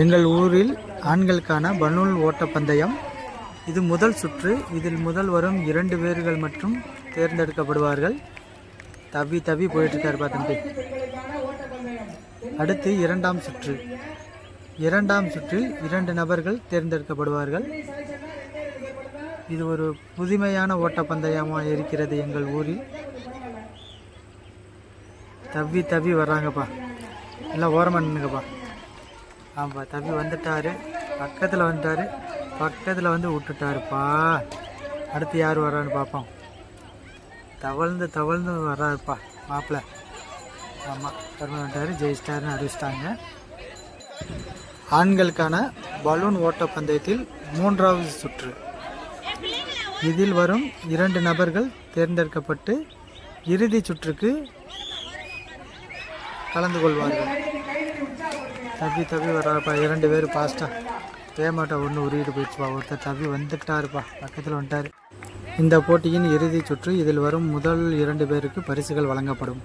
எங்கள் ஊரில் ஆண்களுக்கான பலூன் ஓட்டப்பந்தயம். இது முதல் சுற்று. இதில் முதல் வரும் 2 பேர்கள் மட்டும் தேர்ந்தெடுக்கப்படுவார்கள். தவி தவி போயிட்டுருக்கார் பார்த்துட்டு. அடுத்து 2ஆம் சுற்று. 2ஆம் சுற்றில் 2 நபர்கள் தேர்ந்தெடுக்கப்படுவார்கள். இது ஒரு புதுமையான ஓட்டப்பந்தயமாக இருக்கிறது எங்கள் ஊரில். தவி தவி வர்றாங்கப்பா, எல்லாம் ஓரமாக நின்றுங்கப்பா. ஆமாப்பா, தவி வந்துட்டார், பக்கத்தில் வந்துட்டார், பக்கத்தில் வந்து விட்டுட்டாருப்பா. அடுத்து யார் வர்றான்னு பார்ப்போம். தவழ்ந்து தவழ்ந்து வர்றாருப்பா மாப்பிள்ளை. ஆமாம், கருமை வந்துட்டார், ஜெயிச்சிட்டாருன்னு அறிவிச்சிட்டாங்க. ஆண்களுக்கான பலூன் ஓட்டப்பந்தயத்தில் 3ஆவது சுற்று. இதில் வரும் 2 நபர்கள் தேர்ந்தெடுக்கப்பட்டு இறுதி சுற்றுக்கு கலந்து கொள்வார்கள். தவி தவி வர்றாருப்பா, 2 பேர் ஃபாஸ்ட்டாக. தேமாட்டா ஒன்று உருகிட்டு போயிடுச்சுப்பா. ஒருத்தர் தவி வந்துட்டாருப்பா, பக்கத்தில் வந்துட்டார். இந்த போட்டியின் இறுதி சுற்று. இதில் வரும் முதல் 2 பேருக்கு பரிசுகள் வழங்கப்படும்.